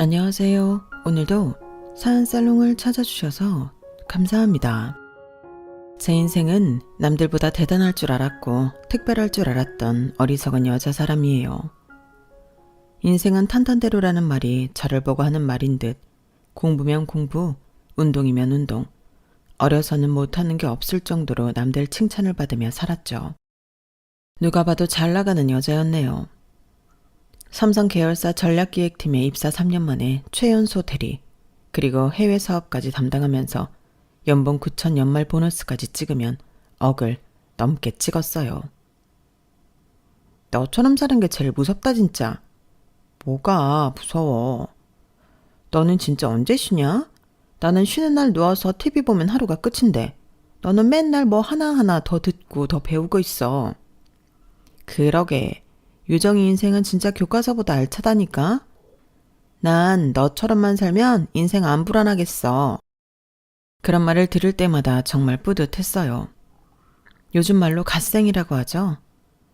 안녕하세요. 오늘도 사연살롱을 찾아주셔서 감사합니다. 제 인생은 남들보다 대단할 줄 알았고 특별할 줄 알았던 어리석은 여자 사람이에요. 인생은 탄탄대로라는 말이 저를 보고 하는 말인 듯 공부면 공부, 운동이면 운동, 어려서는 못하는 게 없을 정도로 남들 칭찬을 받으며 살았죠. 누가 봐도 잘 나가는 여자였네요. 삼성 계열사 전략기획팀에 입사 3년 만에 최연소 대리, 그리고 해외 사업까지 담당하면서 연봉 9천 연말 보너스까지 찍으면 억을 넘게 찍었어요. 너처럼 사는 게 제일 무섭다 진짜. 뭐가 무서워. 너는 진짜 언제 쉬냐? 나는 쉬는 날 누워서 TV 보면 하루가 끝인데 너는 맨날 뭐 하나하나 더 듣고 더 배우고 있어. 그러게. 유정이 인생은 진짜 교과서보다 알차다니까? 난 너처럼만 살면 인생 안 불안하겠어. 그런 말을 들을 때마다 정말 뿌듯했어요. 요즘 말로 갓생이라고 하죠.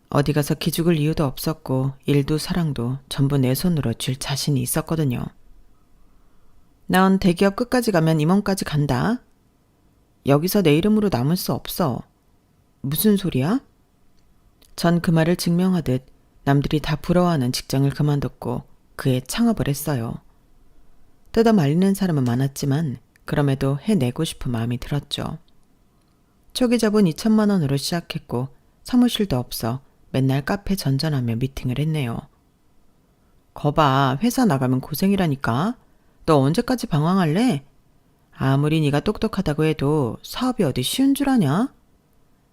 어디 가서 기죽을 이유도 없었고 일도 사랑도 전부 내 손으로 줄 자신이 있었거든요. 난 대기업 끝까지 가면 임원까지 간다. 여기서 내 이름으로 남을 수 없어. 무슨 소리야? 전 그 말을 증명하듯 남들이 다 부러워하는 직장을 그만뒀고 그에 창업을 했어요. 뜯어 말리는 사람은 많았지만 그럼에도 해내고 싶은 마음이 들었죠. 초기 자본 2천만 원으로 시작했고 사무실도 없어 맨날 카페 전전하며 미팅을 했네요. 거봐, 회사 나가면 고생이라니까. 너 언제까지 방황할래? 아무리 네가 똑똑하다고 해도 사업이 어디 쉬운 줄 아냐?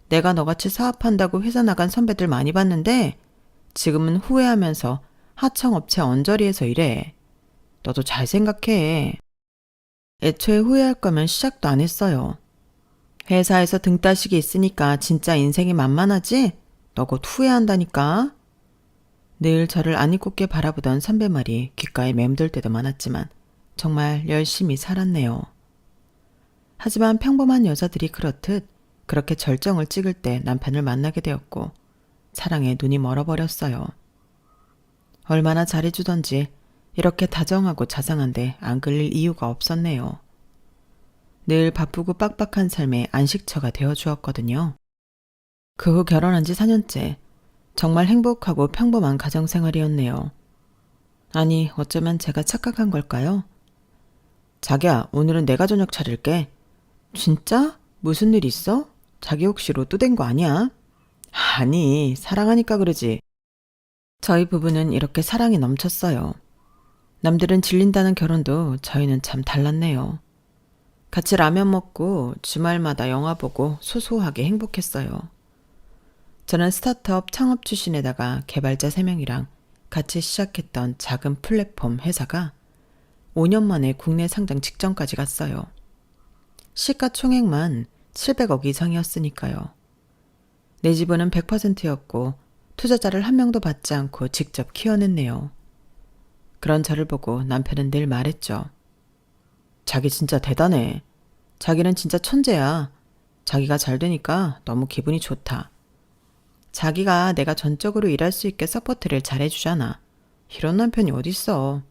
내가 너같이 사업한다고 회사 나간 선배들 많이 봤는데 지금은 후회하면서 하청업체 언저리에서 일해. 너도 잘 생각해. 애초에 후회할 거면 시작도 안 했어요. 회사에서 등 따시기 있으니까 진짜 인생이 만만하지? 너 곧 후회한다니까. 늘 저를 아니 꼽게 바라보던 선배 말이 귓가에 맴돌 때도 많았지만 정말 열심히 살았네요. 하지만 평범한 여자들이 그렇듯 그렇게 절정을 찍을 때 남편을 만나게 되었고 사랑에 눈이 멀어버렸어요. 얼마나 잘해주던지 이렇게 다정하고 자상한데 안 끌릴 이유가 없었네요. 늘 바쁘고 빡빡한 삶의 안식처가 되어주었거든요. 그 후 결혼한 지 4년째 정말 행복하고 평범한 가정생활이었네요. 아니, 어쩌면 제가 착각한 걸까요? 자기야, 오늘은 내가 저녁 차릴게. 진짜? 무슨 일 있어? 자기 혹시 로또 된 거 아니야? 아니, 사랑하니까 그러지. 저희 부부는 이렇게 사랑이 넘쳤어요. 남들은 질린다는 결혼도 저희는 참 달랐네요. 같이 라면 먹고 주말마다 영화 보고 소소하게 행복했어요. 저는 스타트업 창업 출신에다가 개발자 3명이랑 같이 시작했던 작은 플랫폼 회사가 5년 만에 국내 상장 직전까지 갔어요. 시가총액만 700억 이상이었으니까요. 내 지분은 100%였고 투자자를 한 명도 받지 않고 직접 키워냈네요. 그런 저를 보고 남편은 늘 말했죠. 자기 진짜 대단해. 자기는 진짜 천재야. 자기가 잘 되니까 너무 기분이 좋다. 자기가 내가 전적으로 일할 수 있게 서포트를 잘해주잖아. 이런 남편이 어딨어.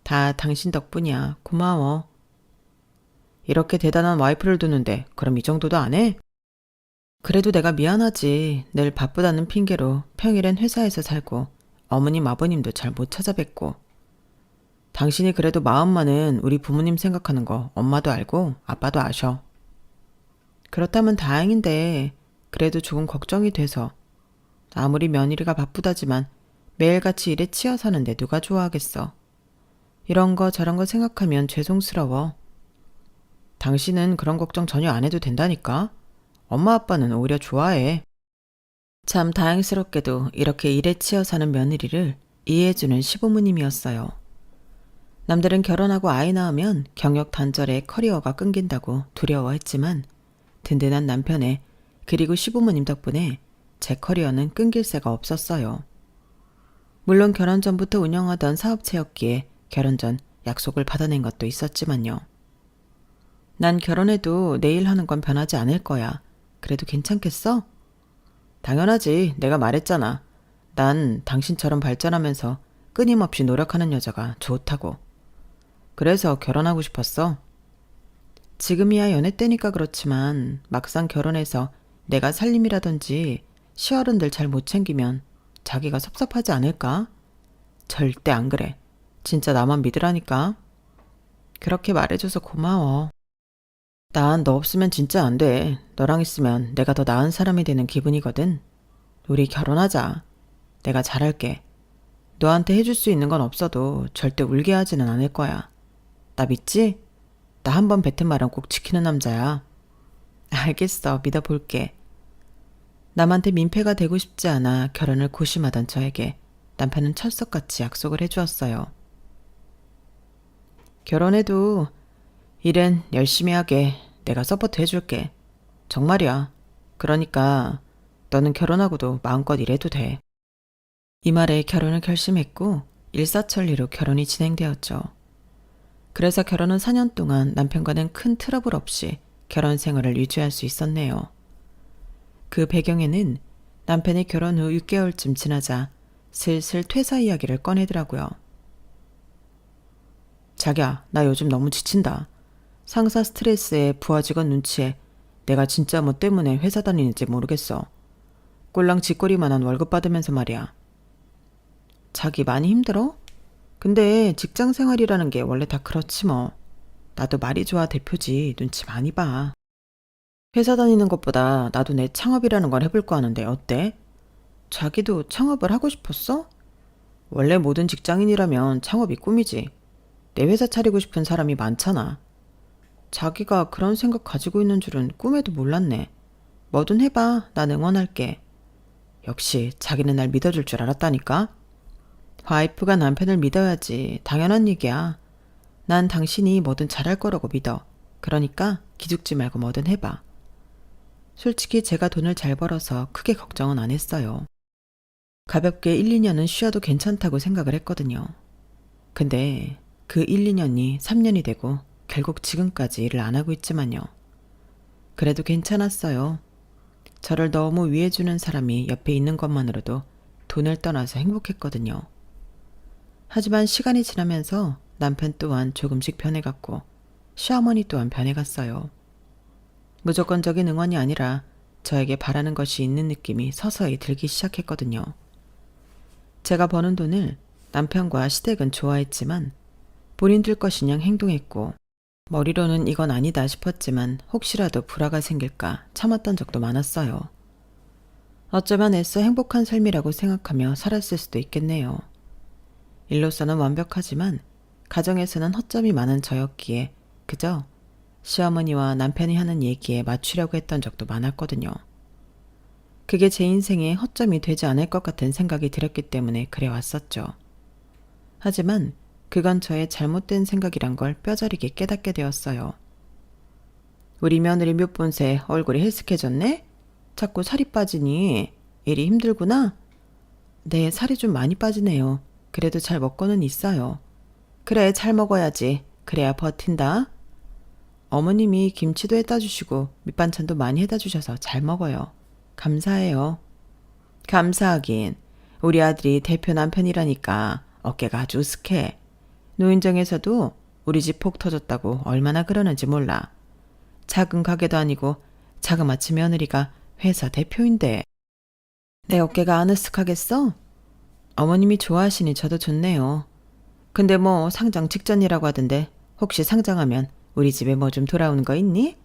다 당신 덕분이야. 고마워. 이렇게 대단한 와이프를 두는데 그럼 이 정도도 안 해? 그래도 내가 미안하지. 늘 바쁘다는 핑계로 평일엔 회사에서 살고 어머님 아버님도 잘 못 찾아뵙고. 당신이 그래도 마음만은 우리 부모님 생각하는 거 엄마도 알고 아빠도 아셔. 그렇다면 다행인데 그래도 조금 걱정이 돼서. 아무리 며느리가 바쁘다지만 매일같이 일에 치여 사는데 누가 좋아하겠어. 이런 거 저런 거 생각하면 죄송스러워. 당신은 그런 걱정 전혀 안 해도 된다니까. 엄마 아빠는 오히려 좋아해. 참 다행스럽게도 이렇게 일에 치여 사는 며느리를 이해해주는 시부모님이었어요. 남들은 결혼하고 아이 낳으면 경력 단절에 커리어가 끊긴다고 두려워했지만 든든한 남편의 그리고 시부모님 덕분에 제 커리어는 끊길 새가 없었어요. 물론 결혼 전부터 운영하던 사업체였기에 결혼 전 약속을 받아낸 것도 있었지만요. 난 결혼해도 내일 하는 건 변하지 않을 거야. 그래도 괜찮겠어? 당연하지. 내가 말했잖아. 난 당신처럼 발전하면서 끊임없이 노력하는 여자가 좋다고. 그래서 결혼하고 싶었어. 지금이야 연애 때니까 그렇지만 막상 결혼해서 내가 살림이라든지 시어른들 잘 못 챙기면 자기가 섭섭하지 않을까? 절대 안 그래. 진짜 나만 믿으라니까. 그렇게 말해줘서 고마워. 난 너 없으면 진짜 안 돼. 너랑 있으면 내가 더 나은 사람이 되는 기분이거든. 우리 결혼하자. 내가 잘할게. 너한테 해줄 수 있는 건 없어도 절대 울게 하지는 않을 거야. 나 믿지? 나 한 번 뱉은 말은 꼭 지키는 남자야. 알겠어. 믿어볼게. 남한테 민폐가 되고 싶지 않아 결혼을 고심하던 저에게 남편은 철석같이 약속을 해주었어요. 결혼해도 일은 열심히 하게 내가 서포트 해줄게. 정말이야. 그러니까 너는 결혼하고도 마음껏 일해도 돼. 이 말에 결혼을 결심했고 일사천리로 결혼이 진행되었죠. 그래서 결혼은 4년 동안 남편과는 큰 트러블 없이 결혼 생활을 유지할 수 있었네요. 그 배경에는 남편이 결혼 후 6개월쯤 지나자 슬슬 퇴사 이야기를 꺼내더라고요. 자기야, 나 요즘 너무 지친다. 상사 스트레스에 부하 직원 눈치에 내가 진짜 뭐 때문에 회사 다니는지 모르겠어. 꼴랑 쥐꼬리만한 월급 받으면서 말이야. 자기 많이 힘들어? 근데 직장 생활이라는 게 원래 다 그렇지 뭐. 나도 말이 좋아 대표지 눈치 많이 봐. 회사 다니는 것보다 나도 내 창업이라는 걸 해볼 거 하는데 어때? 자기도 창업을 하고 싶었어? 원래 모든 직장인이라면 창업이 꿈이지. 내 회사 차리고 싶은 사람이 많잖아. 자기가 그런 생각 가지고 있는 줄은 꿈에도 몰랐네. 뭐든 해봐. 난 응원할게. 역시 자기는 날 믿어줄 줄 알았다니까. 와이프가 남편을 믿어야지. 당연한 얘기야. 난 당신이 뭐든 잘할 거라고 믿어. 그러니까 기죽지 말고 뭐든 해봐. 솔직히 제가 돈을 잘 벌어서 크게 걱정은 안 했어요. 가볍게 1, 2년은 쉬어도 괜찮다고 생각을 했거든요. 근데 그 1, 2년이 3년이 되고 결국 지금까지 일을 안 하고 있지만요. 그래도 괜찮았어요. 저를 너무 위해주는 사람이 옆에 있는 것만으로도 돈을 떠나서 행복했거든요. 하지만 시간이 지나면서 남편 또한 조금씩 변해갔고 시어머니 또한 변해갔어요. 무조건적인 응원이 아니라 저에게 바라는 것이 있는 느낌이 서서히 들기 시작했거든요. 제가 버는 돈을 남편과 시댁은 좋아했지만 본인들 것이냥 행동했고 머리로는 이건 아니다 싶었지만 혹시라도 불화가 생길까 참았던 적도 많았어요. 어쩌면 애써 행복한 삶이라고 생각하며 살았을 수도 있겠네요. 일로서는 완벽하지만 가정에서는 허점이 많은 저였기에 그저 시어머니와 남편이 하는 얘기에 맞추려고 했던 적도 많았거든요. 그게 제 인생에 허점이 되지 않을 것 같은 생각이 들었기 때문에 그래 왔었죠. 하지만 그건 저의 잘못된 생각이란 걸 뼈저리게 깨닫게 되었어요. 우리 며느리 몇 번 새 얼굴이 헬쓱해졌네? 자꾸 살이 빠지니 일이 힘들구나? 네, 살이 좀 많이 빠지네요. 그래도 잘 먹고는 있어요. 그래, 잘 먹어야지. 그래야 버틴다. 어머님이 김치도 해다 주시고 밑반찬도 많이 해다 주셔서 잘 먹어요. 감사해요. 감사하긴. 우리 아들이 대표 남편이라니까 어깨가 아주 으쓱해. 노인정에서도 우리 집 폭 터졌다고 얼마나 그러는지 몰라. 작은 가게도 아니고 자그마치 며느리가 회사 대표인데. 내 어깨가 안 으쓱하겠어? 어머님이 좋아하시니 저도 좋네요. 근데 뭐 상장 직전이라고 하던데 혹시 상장하면 우리 집에 뭐 좀 돌아오는 거 있니?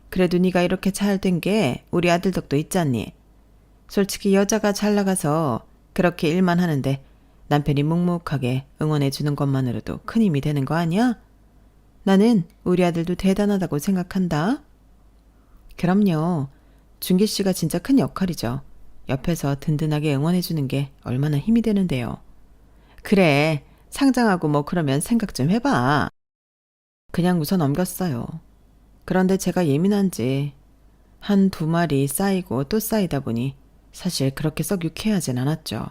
그래도 네가 이렇게 잘 된 게 우리 아들 덕도 있잖니. 솔직히 여자가 잘 나가서 그렇게 일만 하는데 남편이 묵묵하게 응원해 주는 것만으로도 큰 힘이 되는 거 아니야? 나는 우리 아들도 대단하다고 생각한다. 그럼요. 준기 씨가 진짜 큰 역할이죠. 옆에서 든든하게 응원해 주는 게 얼마나 힘이 되는데요. 그래, 상장하고 뭐 그러면 생각 좀 해봐. 그냥 웃어 넘겼어요. 그런데 제가 예민한지 한 두 마리 쌓이고 또 쌓이다 보니 사실 그렇게 썩 유쾌하진 않았죠.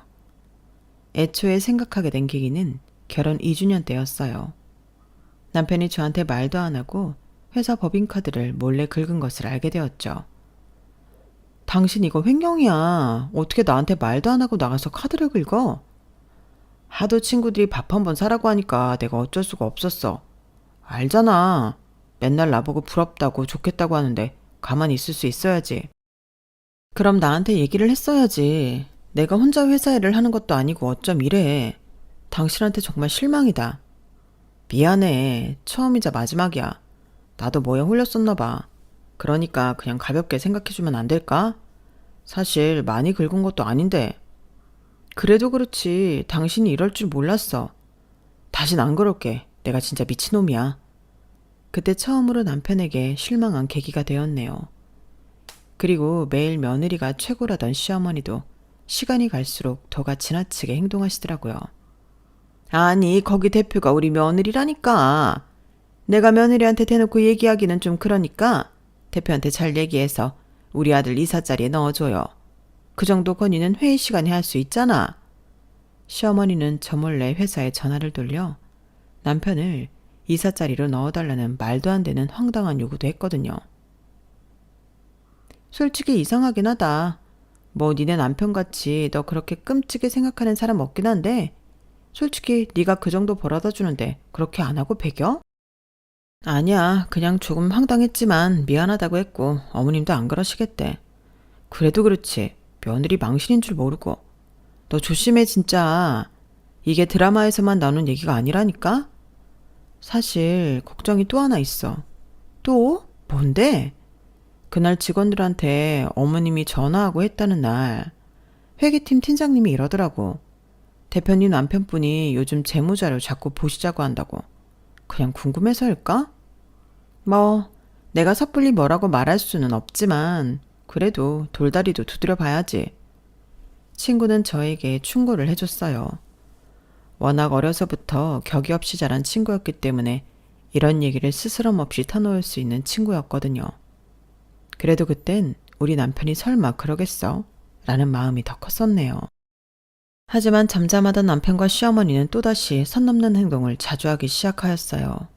애초에 생각하게 된 계기는 결혼 2주년 때였어요. 남편이 저한테 말도 안 하고 회사 법인카드를 몰래 긁은 것을 알게 되었죠. 당신 이거 횡령이야. 어떻게 나한테 말도 안 하고 나가서 카드를 긁어? 하도 친구들이 밥 한 번 사라고 하니까 내가 어쩔 수가 없었어. 알잖아. 맨날 나보고 부럽다고 좋겠다고 하는데 가만히 있을 수 있어야지. 그럼 나한테 얘기를 했어야지. 내가 혼자 회사 일을 하는 것도 아니고 어쩜 이래. 당신한테 정말 실망이다. 미안해. 처음이자 마지막이야. 나도 뭐에 홀렸었나 봐. 그러니까 그냥 가볍게 생각해주면 안 될까? 사실 많이 긁은 것도 아닌데. 그래도 그렇지. 당신이 이럴 줄 몰랐어. 다신 안 그럴게. 내가 진짜 미친놈이야. 그때 처음으로 남편에게 실망한 계기가 되었네요. 그리고 매일 며느리가 최고라던 시어머니도 시간이 갈수록 더가 지나치게 행동하시더라고요. 아니, 거기 대표가 우리 며느리라니까. 내가 며느리한테 대놓고 얘기하기는 좀 그러니까 대표한테 잘 얘기해서 우리 아들 이사 자리에 넣어줘요. 그 정도 건의는 회의 시간에 할 수 있잖아. 시어머니는 저 몰래 회사에 전화를 돌려 남편을 이사 자리로 넣어달라는 말도 안 되는 황당한 요구도 했거든요. 솔직히 이상하긴 하다. 뭐 니네 남편같이 너 그렇게 끔찍이 생각하는 사람 없긴 한데 솔직히 네가 그 정도 벌어다 주는데 그렇게 안 하고 배겨? 아니야. 그냥 조금 황당했지만 미안하다고 했고 어머님도 안 그러시겠대. 그래도 그렇지. 며느리 망신인 줄 모르고. 너 조심해 진짜. 이게 드라마에서만 나오는 얘기가 아니라니까? 사실 걱정이 또 하나 있어. 또? 뭔데? 그날 직원들한테 어머님이 전화하고 했다는 날 회계팀 팀장님이 이러더라고. 대표님 남편분이 요즘 재무자료 자꾸 보시자고 한다고. 그냥 궁금해서일까? 뭐 내가 섣불리 뭐라고 말할 수는 없지만 그래도 돌다리도 두드려 봐야지. 친구는 저에게 충고를 해줬어요. 워낙 어려서부터 격이 없이 자란 친구였기 때문에 이런 얘기를 스스럼 없이 터놓을 수 있는 친구였거든요. 그래도 그땐 우리 남편이 설마 그러겠어? 라는 마음이 더 컸었네요. 하지만 잠잠하던 남편과 시어머니는 또다시 선 넘는 행동을 자주 하기 시작하였어요.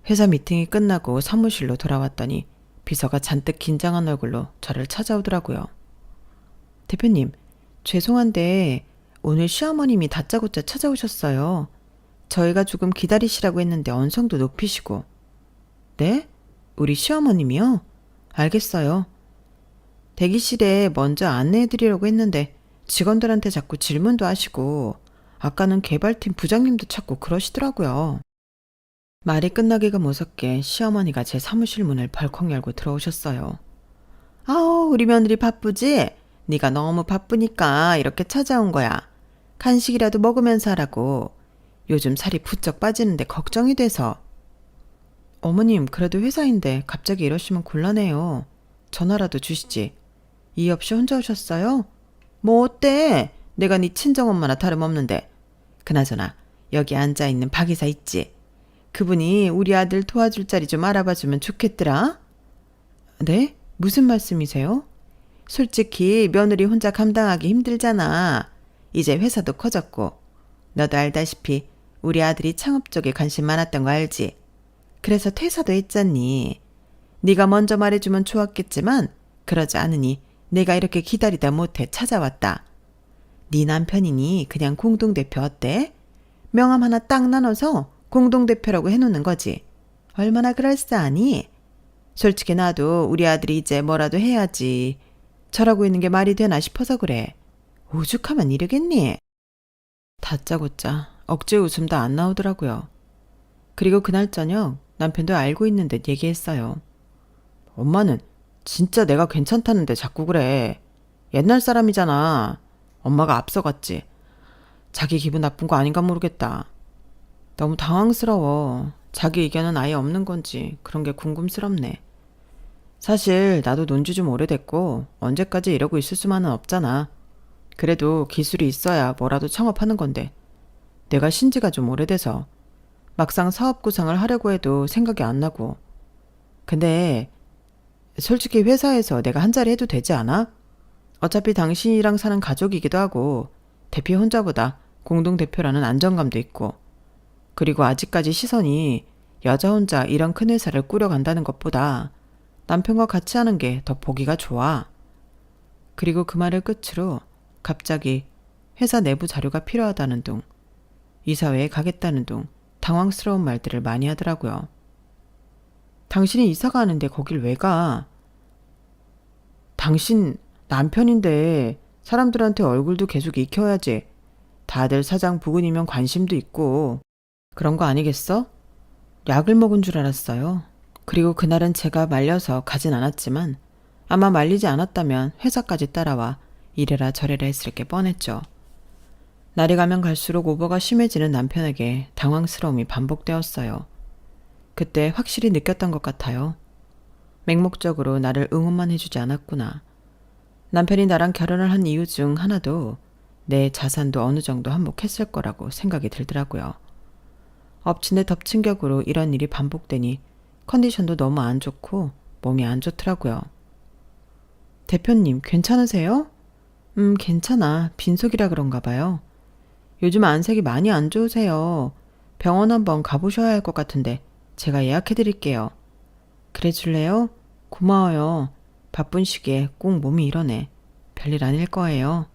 회사 미팅이 끝나고 사무실로 돌아왔더니 비서가 잔뜩 긴장한 얼굴로 저를 찾아오더라고요. 대표님, 죄송한데 오늘 시어머님이 다짜고짜 찾아오셨어요. 저희가 조금 기다리시라고 했는데 언성도 높이시고. 네? 우리 시어머님이요? 알겠어요. 대기실에 먼저 안내해드리려고 했는데 직원들한테 자꾸 질문도 하시고 아까는 개발팀 부장님도 찾고 그러시더라고요. 말이 끝나기가 무섭게 시어머니가 제 사무실 문을 벌컥 열고 들어오셨어요. 아우, 우리 며느리 바쁘지? 네가 너무 바쁘니까 이렇게 찾아온 거야. 간식이라도 먹으면서 하라고. 요즘 살이 부쩍 빠지는데 걱정이 돼서. 어머님, 그래도 회사인데 갑자기 이러시면 곤란해요. 전화라도 주시지. 이유 없이 혼자 오셨어요? 뭐 어때? 내가 네 친정엄마나 다름없는데. 그나저나 여기 앉아있는 박 이사 있지? 그분이 우리 아들 도와줄 자리 좀 알아봐주면 좋겠더라. 네? 무슨 말씀이세요? 솔직히 며느리 혼자 감당하기 힘들잖아. 이제 회사도 커졌고. 너도 알다시피 우리 아들이 창업 쪽에 관심 많았던 거 알지? 그래서 퇴사도 했잖니. 네가 먼저 말해주면 좋았겠지만 그러지 않으니 내가 이렇게 기다리다 못해 찾아왔다. 네 남편이니 그냥 공동대표 어때? 명함 하나 딱 나눠서 공동대표라고 해놓는 거지. 얼마나 그럴싸하니? 솔직히 나도 우리 아들이 이제 뭐라도 해야지. 저러고 있는 게 말이 되나 싶어서 그래. 오죽하면 이러겠니? 다짜고짜 억지 웃음도 안 나오더라고요. 그리고 그날 저녁 남편도 알고 있는 듯 얘기했어요. 엄마는 진짜 내가 괜찮다는데 자꾸 그래. 옛날 사람이잖아. 엄마가 앞서갔지. 자기 기분 나쁜 거 아닌가 모르겠다. 너무 당황스러워. 자기 의견은 아예 없는 건지 그런 게 궁금스럽네. 사실 나도 논지 좀 오래됐고 언제까지 이러고 있을 수만은 없잖아. 그래도 기술이 있어야 뭐라도 창업하는 건데 내가 신지가 좀 오래돼서 막상 사업 구상을 하려고 해도 생각이 안 나고. 근데 솔직히 회사에서 내가 한 자리 해도 되지 않아? 어차피 당신이랑 사는 가족이기도 하고 대표 혼자보다 공동대표라는 안정감도 있고 그리고 아직까지 시선이 여자 혼자 이런 큰 회사를 꾸려간다는 것보다 남편과 같이 하는 게 더 보기가 좋아. 그리고 그 말을 끝으로 갑자기 회사 내부 자료가 필요하다는 둥, 이사회에 가겠다는 둥 당황스러운 말들을 많이 하더라고요. 당신이 이사 가는데 거길 왜 가? 당신 남편인데 사람들한테 얼굴도 계속 익혀야지. 다들 사장 부근이면 관심도 있고. 그런 거 아니겠어? 약을 먹은 줄 알았어요. 그리고 그날은 제가 말려서 가진 않았지만 아마 말리지 않았다면 회사까지 따라와 이래라 저래라 했을 게 뻔했죠. 날이 가면 갈수록 오버가 심해지는 남편에게 당황스러움이 반복되었어요. 그때 확실히 느꼈던 것 같아요. 맹목적으로 나를 응원만 해주지 않았구나. 남편이 나랑 결혼을 한 이유 중 하나도 내 자산도 어느 정도 한몫했을 거라고 생각이 들더라고요. 엎친 데 덮친 격으로 이런 일이 반복되니 컨디션도 너무 안 좋고 몸이 안 좋더라고요. 대표님, 괜찮으세요? 괜찮아. 빈속이라 그런가 봐요. 요즘 안색이 많이 안 좋으세요. 병원 한번 가보셔야 할 것 같은데 제가 예약해드릴게요. 그래 줄래요? 고마워요. 바쁜 시기에 꼭 몸이 이러네. 별일 아닐 거예요.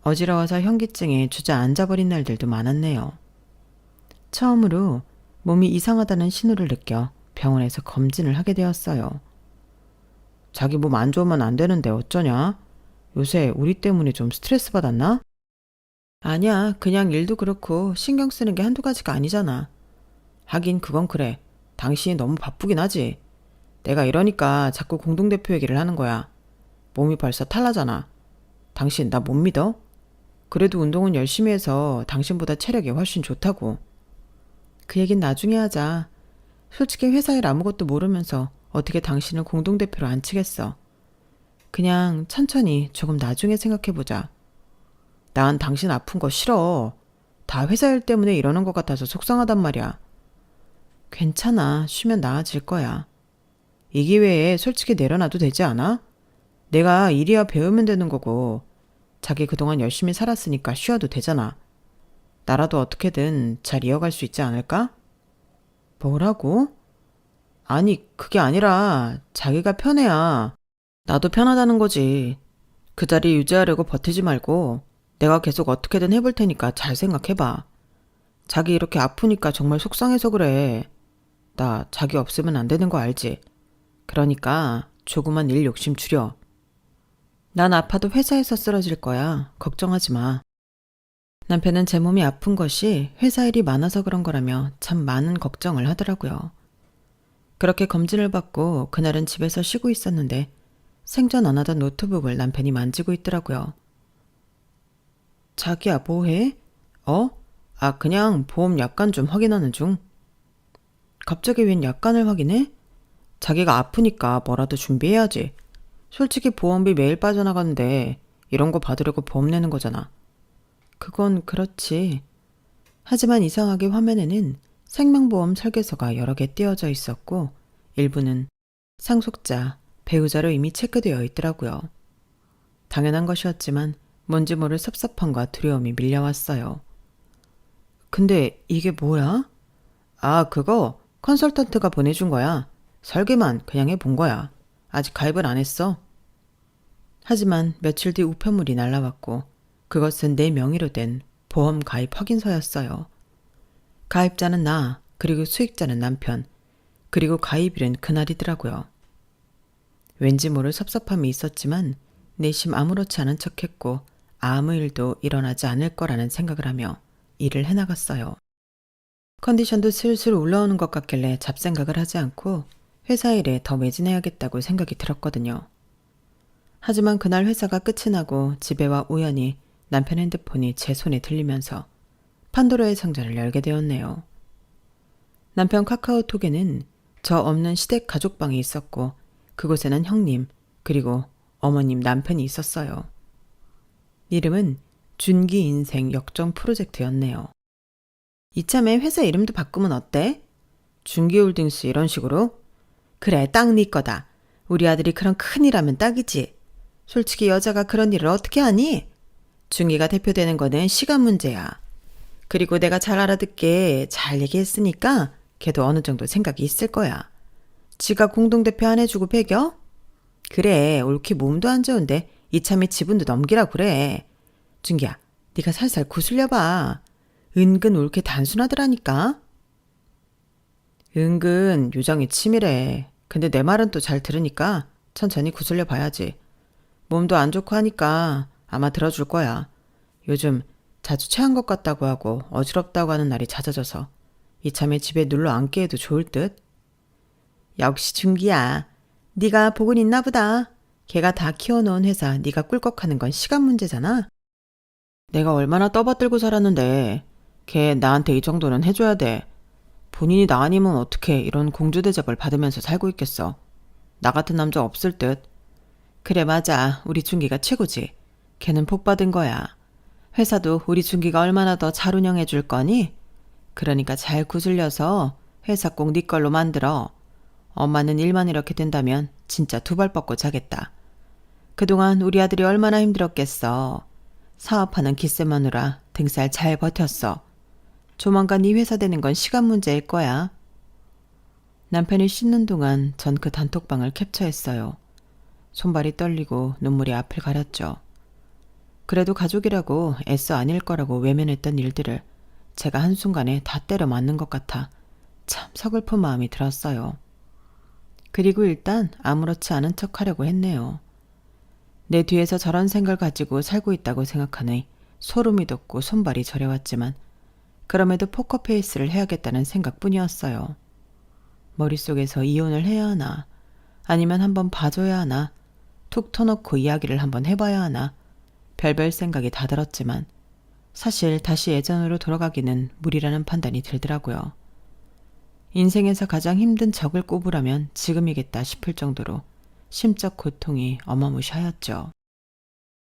어지러워서 현기증에 주저앉아버린 날들도 많았네요. 처음으로 몸이 이상하다는 신호를 느껴 병원에서 검진을 하게 되었어요. 자기 몸 안 좋으면 안 되는데 어쩌냐? 요새 우리 때문에 좀 스트레스 받았나? 아니야, 그냥 일도 그렇고 신경 쓰는 게 한두 가지가 아니잖아. 하긴 그건 그래. 당신이 너무 바쁘긴 하지. 내가 이러니까 자꾸 공동대표 얘기를 하는 거야. 몸이 벌써 탈나잖아. 당신 나 못 믿어? 그래도 운동은 열심히 해서 당신보다 체력이 훨씬 좋다고. 그 얘긴 나중에 하자. 솔직히 회사 일 아무것도 모르면서 어떻게 당신을 공동대표로 앉히겠어. 그냥 천천히 조금 나중에 생각해보자. 난 당신 아픈 거 싫어. 다 회사 일 때문에 이러는 것 같아서 속상하단 말이야. 괜찮아. 쉬면 나아질 거야. 이 기회에 솔직히 내려놔도 되지 않아? 내가 일이야 배우면 되는 거고 자기 그동안 열심히 살았으니까 쉬어도 되잖아. 나라도 어떻게든 잘 이어갈 수 있지 않을까? 뭐라고? 아니, 그게 아니라 자기가 편해야 나도 편하다는 거지. 그 자리 유지하려고 버티지 말고 내가 계속 어떻게든 해볼 테니까 잘 생각해봐. 자기 이렇게 아프니까 정말 속상해서 그래. 나 자기 없으면 안 되는 거 알지? 그러니까 조그만 일 욕심 줄여. 난 아파도 회사에서 쓰러질 거야. 걱정하지 마. 남편은 제 몸이 아픈 것이 회사 일이 많아서 그런 거라며 참 많은 걱정을 하더라고요. 그렇게 검진을 받고 그날은 집에서 쉬고 있었는데 생전 안 하던 노트북을 남편이 만지고 있더라고요. 자기야, 뭐해? 그냥 보험 약관 좀 확인하는 중. 갑자기 웬 약관을 확인해? 자기가 아프니까 뭐라도 준비해야지. 솔직히 보험비 매일 빠져나가는데 이런 거 받으려고 보험 내는 거잖아. 그건 그렇지. 하지만 이상하게 화면에는 생명보험 설계서가 여러 개 띄어져 있었고 일부는 상속자, 배우자로 이미 체크되어 있더라고요. 당연한 것이었지만 뭔지 모를 섭섭함과 두려움이 밀려왔어요. 근데 이게 뭐야? 그거 컨설턴트가 보내준 거야. 설계만 그냥 해본 거야. 아직 가입을 안 했어. 하지만 며칠 뒤 우편물이 날라왔고 그것은 내 명의로 된 보험 가입 확인서였어요. 가입자는 나, 그리고 수익자는 남편, 그리고 가입일은 그날이더라고요. 왠지 모를 섭섭함이 있었지만 내심 아무렇지 않은 척했고 아무 일도 일어나지 않을 거라는 생각을 하며 일을 해나갔어요. 컨디션도 슬슬 올라오는 것 같길래 잡생각을 하지 않고 회사 일에 더 매진해야겠다고 생각이 들었거든요. 하지만 그날 회사가 끝이 나고 집에 와 우연히 남편 핸드폰이 제 손에 들리면서 판도라의 상자를 열게 되었네요. 남편 카카오톡에는 저 없는 시댁 가족방이 있었고 그곳에는 형님 그리고 어머님 남편이 있었어요. 이름은 준기 인생 역전 프로젝트였네요. 이참에 회사 이름도 바꾸면 어때? 준기홀딩스 이런 식으로? 그래, 딱 네 거다. 우리 아들이 그런 큰일 하면 딱이지. 솔직히 여자가 그런 일을 어떻게 하니? 준기가 대표되는 거는 시간 문제야. 그리고 내가 잘 알아듣게 잘 얘기했으니까 걔도 어느 정도 생각이 있을 거야. 지가 공동대표 안 해주고 배겨? 그래, 옳게 몸도 안 좋은데 이참에 지분도 넘기라 그래. 준기야, 네가 살살 구슬려봐. 은근 옳게 단순하더라니까. 은근 요정이 치밀해. 근데 내 말은 또 잘 들으니까 천천히 구슬려 봐야지. 몸도 안 좋고 하니까 아마 들어줄 거야. 요즘 자주 체한 것 같다고 하고 어지럽다고 하는 날이 잦아져서 이참에 집에 눌러 앉게 해도 좋을 듯. 역시 준기야. 네가 복은 있나 보다. 걔가 다 키워놓은 회사 네가 꿀꺽하는 건 시간 문제잖아. 내가 얼마나 떠받들고 살았는데 걔 나한테 이 정도는 해줘야 돼. 본인이 나 아니면 어떻게 이런 공주 대접을 받으면서 살고 있겠어. 나 같은 남자 없을 듯. 그래 맞아. 우리 준기가 최고지. 걔는 복 받은 거야. 회사도 우리 준기가 얼마나 더 잘 운영해 줄 거니? 그러니까 잘 구슬려서 회사 꼭 네 걸로 만들어. 엄마는 일만 이렇게 된다면 진짜 두 발 뻗고 자겠다. 그동안 우리 아들이 얼마나 힘들었겠어. 사업하는 기세 마누라 등살 잘 버텼어. 조만간 네 회사 되는 건 시간 문제일 거야. 남편이 씻는 동안 전 그 단톡방을 캡처했어요. 손발이 떨리고 눈물이 앞을 가렸죠. 그래도 가족이라고 애써 아닐 거라고 외면했던 일들을 제가 한순간에 다 때려 맞는 것 같아 참 서글픈 마음이 들었어요. 그리고 일단 아무렇지 않은 척 하려고 했네요. 내 뒤에서 저런 생각을 가지고 살고 있다고 생각하니 소름이 돋고 손발이 저려왔지만 그럼에도 포커페이스를 해야겠다는 생각뿐이었어요. 머릿속에서 이혼을 해야 하나 아니면 한번 봐줘야 하나 툭 터놓고 이야기를 한번 해봐야 하나 별별 생각이 다 들었지만 사실 다시 예전으로 돌아가기는 무리라는 판단이 들더라고요. 인생에서 가장 힘든 적을 꼽으라면 지금이겠다 싶을 정도로 심적 고통이 어마무시하였죠.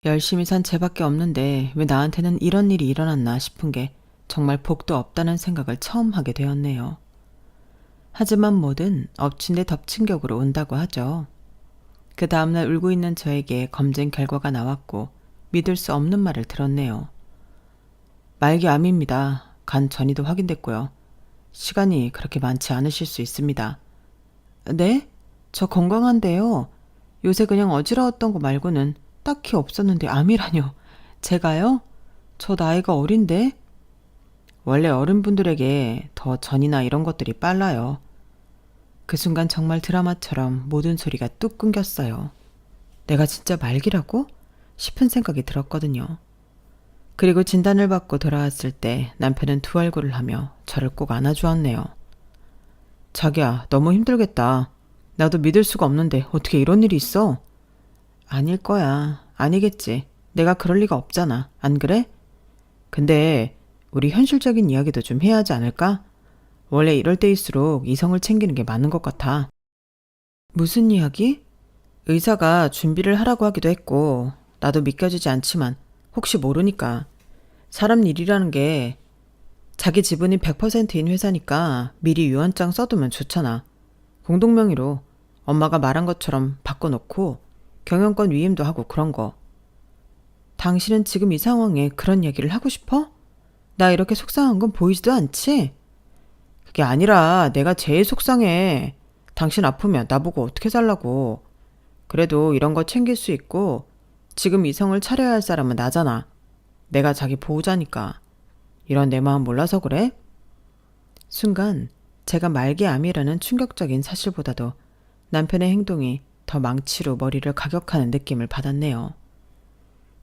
열심히 산 쟤밖에 없는데 왜 나한테는 이런 일이 일어났나 싶은 게 정말 복도 없다는 생각을 처음 하게 되었네요. 하지만 뭐든 엎친 데 덮친 격으로 온다고 하죠. 그 다음날 울고 있는 저에게 검진 결과가 나왔고 믿을 수 없는 말을 들었네요. 말기암입니다. 간 전이도 확인됐고요. 시간이 그렇게 많지 않으실 수 있습니다. 네? 저 건강한데요. 요새 그냥 어지러웠던 거 말고는 딱히 없었는데 암이라뇨. 제가요? 저 나이가 어린데? 원래 어른분들에게 더 전이나 이런 것들이 빨라요. 그 순간 정말 드라마처럼 모든 소리가 뚝 끊겼어요. 내가 진짜 말기라고? 싶은 생각이 들었거든요. 그리고 진단을 받고 돌아왔을 때 남편은 두 얼굴을 하며 저를 꼭 안아주었네요. 자기야, 너무 힘들겠다. 나도 믿을 수가 없는데 어떻게 이런 일이 있어? 아닐 거야. 아니겠지. 내가 그럴 리가 없잖아. 안 그래? 근데 우리 현실적인 이야기도 좀 해야 하지 않을까? 원래 이럴 때일수록 이성을 챙기는 게 맞는 것 같아. 무슨 이야기? 의사가 준비를 하라고 하기도 했고 나도 믿겨지지 않지만 혹시 모르니까 사람 일이라는 게 자기 지분이 100%인 회사니까 미리 유언장 써두면 좋잖아. 공동명의로 엄마가 말한 것처럼 바꿔놓고 경영권 위임도 하고 그런 거. 당신은 지금 이 상황에 그런 얘기를 하고 싶어? 나 이렇게 속상한 건 보이지도 않지? 그게 아니라 내가 제일 속상해. 당신 아프면 나보고 어떻게 살라고. 그래도 이런 거 챙길 수 있고 지금 이성을 차려야 할 사람은 나잖아. 내가 자기 보호자니까. 이런 내 마음 몰라서 그래? 순간 제가 말기암이라는 충격적인 사실보다도 남편의 행동이 더 망치로 머리를 가격하는 느낌을 받았네요.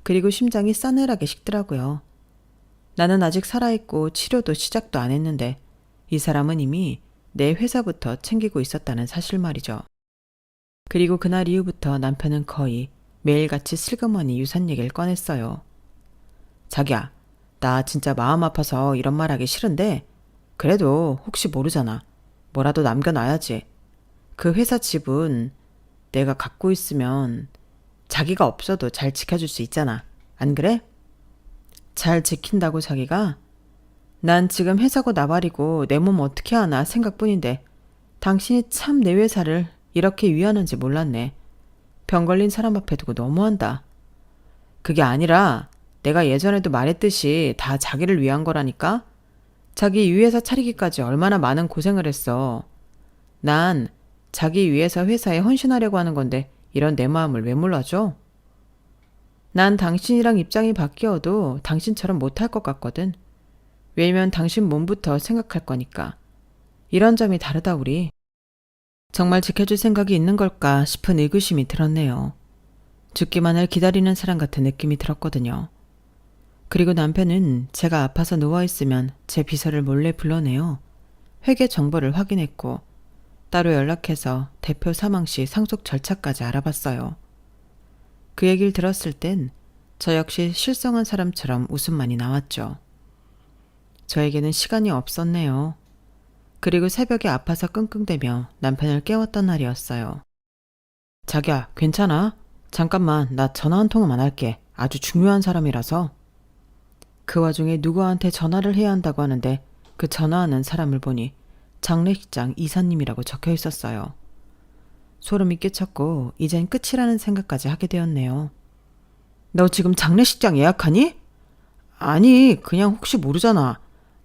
그리고 심장이 싸늘하게 식더라고요. 나는 아직 살아있고 치료도 시작도 안 했는데 이 사람은 이미 내 회사부터 챙기고 있었다는 사실 말이죠. 그리고 그날 이후부터 남편은 거의 매일같이 슬그머니 유산 얘기를 꺼냈어요. 자기야, 나 진짜 마음 아파서 이런 말 하기 싫은데 그래도 혹시 모르잖아. 뭐라도 남겨놔야지. 그 회사 지분 내가 갖고 있으면 자기가 없어도 잘 지켜줄 수 있잖아. 안 그래? 잘 지킨다고 자기가? 난 지금 회사고 나발이고 내 몸 어떻게 하나 생각뿐인데 당신이 참 내 회사를 이렇게 위하는지 몰랐네. 병 걸린 사람 앞에 두고 너무한다. 그게 아니라 내가 예전에도 말했듯이 다 자기를 위한 거라니까? 자기 이 회사 차리기까지 얼마나 많은 고생을 했어. 난 자기 위해서 회사에 헌신하려고 하는 건데 이런 내 마음을 왜 몰라줘? 난 당신이랑 입장이 바뀌어도 당신처럼 못할 것 같거든. 왜냐면 당신 몸부터 생각할 거니까. 이런 점이 다르다 우리. 정말 지켜줄 생각이 있는 걸까 싶은 의구심이 들었네요. 죽기만을 기다리는 사람 같은 느낌이 들었거든요. 그리고 남편은 제가 아파서 누워있으면 제 비서를 몰래 불러내어 회계 정보를 확인했고 따로 연락해서 대표 사망 시 상속 절차까지 알아봤어요. 그 얘기를 들었을 땐 저 역시 실성한 사람처럼 웃음만이 나왔죠. 저에게는 시간이 없었네요. 그리고 새벽에 아파서 끙끙대며 남편을 깨웠던 날이었어요. 자기야, 괜찮아? 잠깐만, 나 전화 한 통만 할게. 아주 중요한 사람이라서. 그 와중에 누구한테 전화를 해야 한다고 하는데 그 전화하는 사람을 보니 장례식장 이사님이라고 적혀 있었어요. 소름이 끼쳤고 이젠 끝이라는 생각까지 하게 되었네요. 너 지금 장례식장 예약하니? 아니, 그냥 혹시 모르잖아.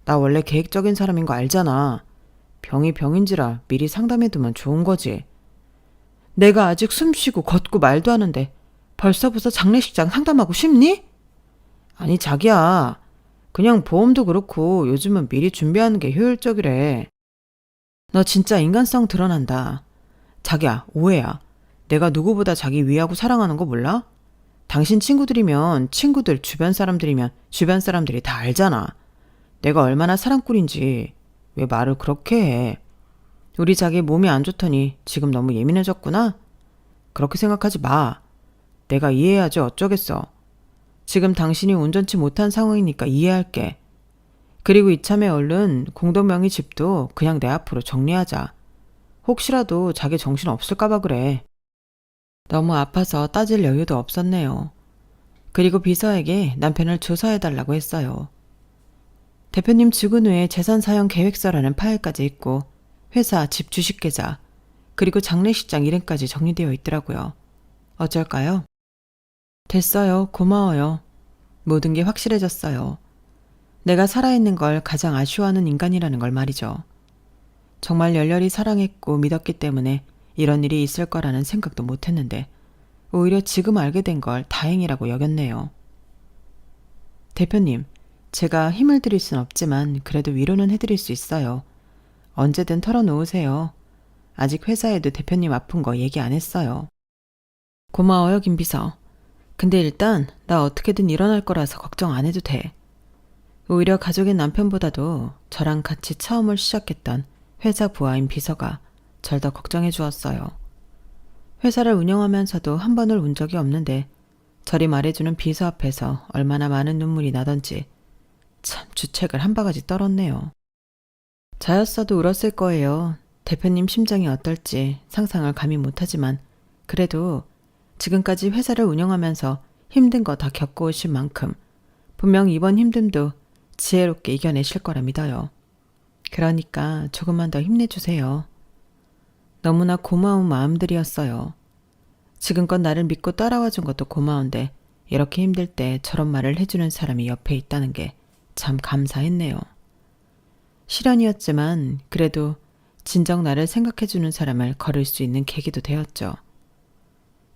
나 원래 계획적인 사람인 거 알잖아. 병이 병인지라 미리 상담해두면 좋은 거지. 내가 아직 숨쉬고 걷고 말도 하는데 벌써부터 장례식장 상담하고 싶니? 아니 자기야, 그냥 보험도 그렇고 요즘은 미리 준비하는 게 효율적이래. 너 진짜 인간성 드러난다. 자기야, 오해야. 내가 누구보다 자기 위하고 사랑하는 거 몰라? 당신 친구들이면 친구들, 주변 사람들이면 주변 사람들이 다 알잖아. 내가 얼마나 사랑꾼인지. 왜 말을 그렇게 해? 우리 자기 몸이 안 좋더니 지금 너무 예민해졌구나? 그렇게 생각하지 마. 내가 이해해야지 어쩌겠어. 지금 당신이 온전치 못한 상황이니까 이해할게. 그리고 이참에 얼른 공동명의 집도 그냥 내 앞으로 정리하자. 혹시라도 자기 정신 없을까봐 그래. 너무 아파서 따질 여유도 없었네요. 그리고 비서에게 남편을 조사해달라고 했어요. 대표님 죽은 후에 재산사용 계획서라는 파일까지 있고 회사, 집 주식계좌, 그리고 장례식장 이름까지 정리되어 있더라고요. 어쩔까요? 됐어요. 고마워요. 모든 게 확실해졌어요. 내가 살아있는 걸 가장 아쉬워하는 인간이라는 걸 말이죠. 정말 열렬히 사랑했고 믿었기 때문에 이런 일이 있을 거라는 생각도 못했는데 오히려 지금 알게 된 걸 다행이라고 여겼네요. 대표님, 제가 힘을 드릴 순 없지만 그래도 위로는 해드릴 수 있어요. 언제든 털어놓으세요. 아직 회사에도 대표님 아픈 거 얘기 안 했어요. 고마워요, 김비서. 근데 일단 나 어떻게든 일어날 거라서 걱정 안 해도 돼. 오히려 가족인 남편보다도 저랑 같이 처음을 시작했던 회사 부하인 비서가 절 더 걱정해 주었어요. 회사를 운영하면서도 한 번을 운 적이 없는데 저리 말해주는 비서 앞에서 얼마나 많은 눈물이 나던지 참 주책을 한 바가지 떨었네요. 저였어도 울었을 거예요. 대표님 심정이 어떨지 상상을 감히 못하지만 그래도 지금까지 회사를 운영하면서 힘든 거 다 겪어오신 만큼 분명 이번 힘듦도 지혜롭게 이겨내실 거라 믿어요. 그러니까 조금만 더 힘내주세요. 너무나 고마운 마음들이었어요. 지금껏 나를 믿고 따라와 준 것도 고마운데 이렇게 힘들 때 저런 말을 해주는 사람이 옆에 있다는 게 참 감사했네요. 시련이었지만 그래도 진정 나를 생각해주는 사람을 거를 수 있는 계기도 되었죠.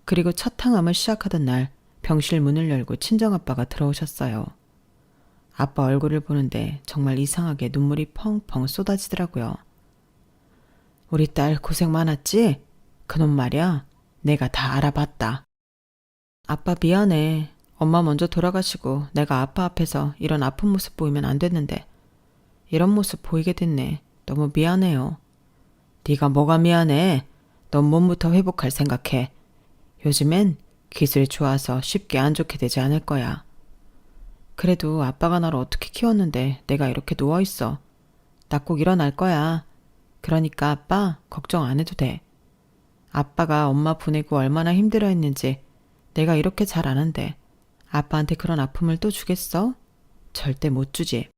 그리고 첫 항암을 시작하던 날 병실 문을 열고 친정아빠가 들어오셨어요. 아빠 얼굴을 보는데 정말 이상하게 눈물이 펑펑 쏟아지더라고요. 우리 딸 고생 많았지? 그놈 말이야. 내가 다 알아봤다. 아빠 미안해. 엄마 먼저 돌아가시고 내가 아빠 앞에서 이런 아픈 모습 보이면 안 됐는데 이런 모습 보이게 됐네. 너무 미안해요. 네가 뭐가 미안해. 넌 몸부터 회복할 생각해. 요즘엔 기술이 좋아서 쉽게 안 좋게 되지 않을 거야. 그래도 아빠가 나를 어떻게 키웠는데 내가 이렇게 누워있어. 나 꼭 일어날 거야. 그러니까 아빠 걱정 안 해도 돼. 아빠가 엄마 보내고 얼마나 힘들어했는지 내가 이렇게 잘 아는데 아빠한테 그런 아픔을 또 주겠어? 절대 못 주지.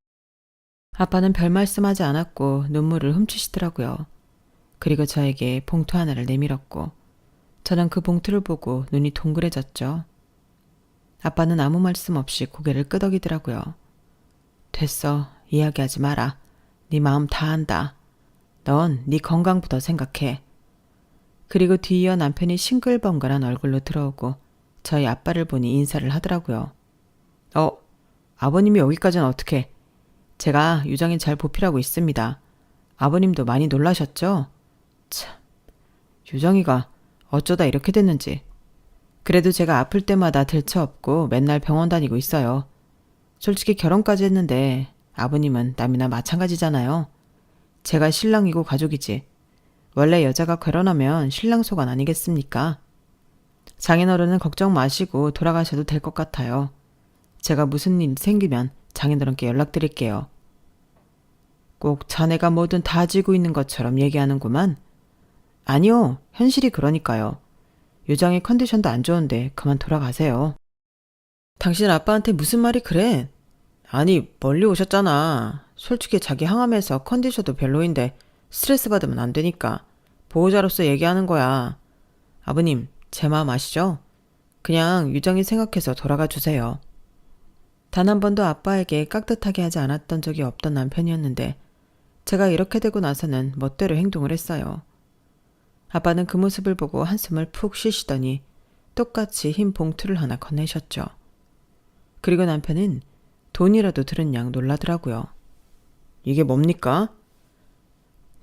아빠는 별 말씀하지 않았고 눈물을 훔치시더라고요. 그리고 저에게 봉투 하나를 내밀었고 저는 그 봉투를 보고 눈이 동그래졌죠. 아빠는 아무 말씀 없이 고개를 끄덕이더라고요. 됐어. 이야기하지 마라. 네 마음 다 안다. 넌 네 건강부터 생각해. 그리고 뒤이어 남편이 싱글벙글한 얼굴로 들어오고 저희 아빠를 보니 인사를 하더라고요. 아버님이 여기까지는 어떻게? 제가 유정이 잘 보필하고 있습니다. 아버님도 많이 놀라셨죠? 참, 유정이가 어쩌다 이렇게 됐는지. 그래도 제가 아플 때마다 들쳐업고 맨날 병원 다니고 있어요. 솔직히 결혼까지 했는데 아버님은 남이나 마찬가지잖아요. 제가 신랑이고 가족이지. 원래 여자가 결혼하면 신랑 소관 아니겠습니까? 장인어른은 걱정 마시고 돌아가셔도 될 것 같아요. 제가 무슨 일 생기면 장인어른께 연락드릴게요. 꼭 자네가 뭐든 다 지고 있는 것처럼 얘기하는구만. 아니요, 현실이 그러니까요. 유정이 컨디션도 안 좋은데 그만 돌아가세요. 당신 아빠한테 무슨 말이 그래? 아니, 멀리 오셨잖아. 솔직히 자기 항암해서 컨디션도 별로인데 스트레스 받으면 안 되니까 보호자로서 얘기하는 거야. 아버님, 제 마음 아시죠? 그냥 유정이 생각해서 돌아가 주세요. 단 한 번도 아빠에게 깍듯하게 하지 않았던 적이 없던 남편이었는데 제가 이렇게 되고 나서는 멋대로 행동을 했어요. 아빠는 그 모습을 보고 한숨을 푹 쉬시더니 똑같이 흰 봉투를 하나 건네셨죠. 그리고 남편은 돈이라도 들은 양 놀라더라고요. 이게 뭡니까?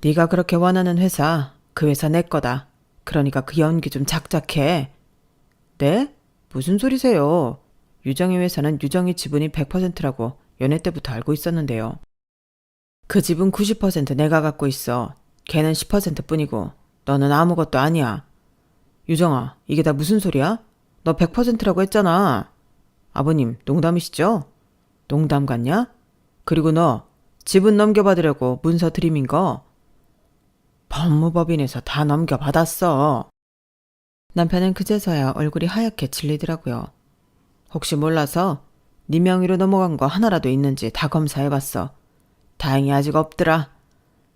네가 그렇게 원하는 회사, 그 회사 내 거다. 그러니까 그 연기 좀 작작해. 네? 무슨 소리세요? 유정이 회사는 유정이 지분이 100%라고 연애 때부터 알고 있었는데요. 그 지분 90% 내가 갖고 있어. 걔는 10% 뿐이고 너는 아무것도 아니야. 유정아, 이게 다 무슨 소리야? 너 100%라고 했잖아. 아버님, 농담이시죠? 농담 같냐? 그리고 너 지분 넘겨받으려고 문서 들이민 거 법무법인에서 다 넘겨받았어. 남편은 그제서야 얼굴이 하얗게 질리더라고요. 혹시 몰라서 네 명의로 넘어간 거 하나라도 있는지 다 검사해봤어. 다행히 아직 없더라.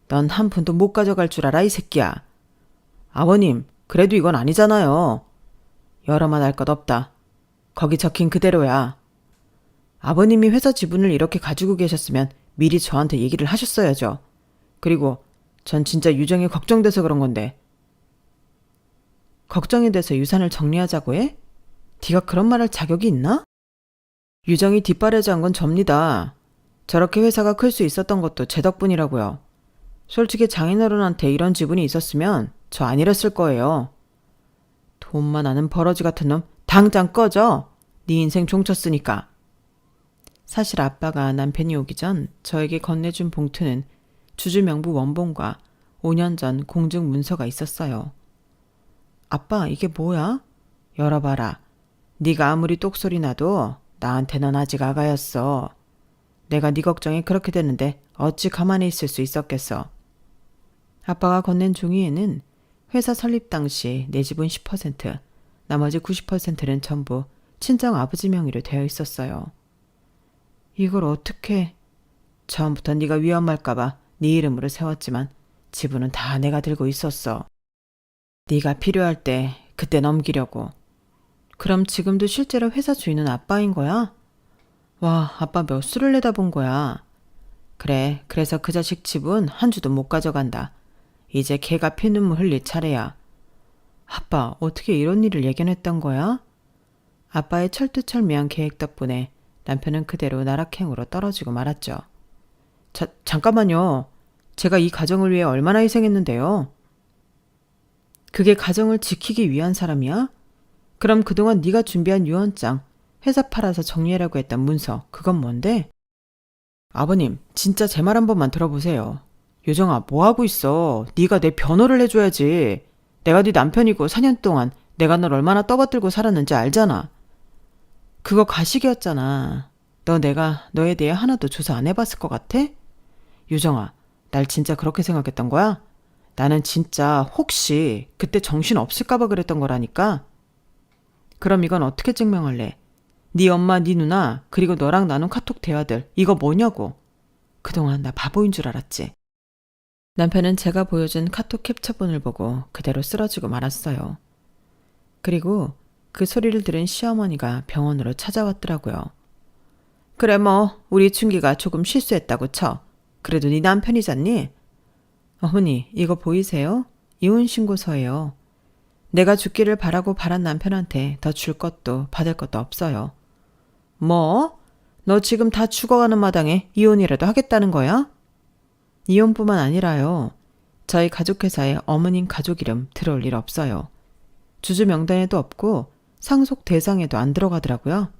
넌 한 푼도 못 가져갈 줄 알아, 이 새끼야. 아버님, 그래도 이건 아니잖아요. 여러만 할 것 없다. 거기 적힌 그대로야. 아버님이 회사 지분을 이렇게 가지고 계셨으면 미리 저한테 얘기를 하셨어야죠. 그리고 전 진짜 유정이 걱정돼서 그런 건데. 걱정이 돼서 유산을 정리하자고 해? 네가 그런 말 할 자격이 있나? 유정이 뒷바라지한 건 접니다. 저렇게 회사가 클 수 있었던 것도 제 덕분이라고요. 솔직히 장인어른한테 이런 지분이 있었으면 저 안 이랬을 거예요. 돈만 아는 버러지 같은 놈 당장 꺼져. 네 인생 종쳤으니까. 사실 아빠가 남편이 오기 전 저에게 건네준 봉투는 주주명부 원본과 5년 전 공증 문서가 있었어요. 아빠, 이게 뭐야? 열어봐라. 네가 아무리 똑소리 나도 나한테는 아직 아가였어. 내가 네 걱정이 그렇게 되는데 어찌 가만히 있을 수 있었겠어. 아빠가 건넨 종이에는 회사 설립 당시 내 지분 10%, 나머지 90%는 전부 친정 아버지 명의로 되어 있었어요. 이걸 어떻게... 처음부터 네가 위험할까봐 네 이름으로 세웠지만 지분은 다 내가 들고 있었어. 네가 필요할 때 그때 넘기려고. 그럼 지금도 실제로 회사 주인은 아빠인 거야? 와, 아빠 몇 수를 내다본 거야. 그래, 그래서 그 자식 지분 한 주도 못 가져간다. 이제 걔가 피눈물 흘릴 차례야. 아빠, 어떻게 이런 일을 예견했던 거야? 아빠의 철두철미한 계획 덕분에 남편은 그대로 나락행으로 떨어지고 말았죠. 잠깐만요. 제가 이 가정을 위해 얼마나 희생했는데요. 그게 가정을 지키기 위한 사람이야? 그럼 그동안 네가 준비한 유언장, 회사 팔아서 정리하라고 했던 문서, 그건 뭔데? 아버님, 진짜 제 말 한 번만 들어보세요. 유정아, 뭐하고 있어? 네가 내 변호를 해줘야지. 내가 네 남편이고 4년 동안 내가 널 얼마나 떠받들고 살았는지 알잖아. 그거 가식이었잖아. 내가 너에 대해 하나도 조사 안 해봤을 것 같아? 유정아, 날 진짜 그렇게 생각했던 거야? 나는 진짜 혹시 그때 정신 없을까봐 그랬던 거라니까? 그럼 이건 어떻게 증명할래? 네 엄마, 네 누나, 그리고 너랑 나눈 카톡 대화들, 이거 뭐냐고. 그동안 나 바보인 줄 알았지. 남편은 제가 보여준 카톡 캡처본을 보고 그대로 쓰러지고 말았어요. 그리고 그 소리를 들은 시어머니가 병원으로 찾아왔더라고요. 그래 뭐 우리 춘기가 조금 실수했다고 쳐. 그래도 네 남편이잖니? 어머니, 이거 보이세요? 이혼신고서예요. 내가 죽기를 바라고 바란 남편한테 더 줄 것도 받을 것도 없어요. 뭐? 너 지금 다 죽어가는 마당에 이혼이라도 하겠다는 거야? 이혼뿐만 아니라요. 저희 가족회사에 어머님 가족 이름 들어올 일 없어요. 주주 명단에도 없고 상속 대상에도 안 들어가더라고요.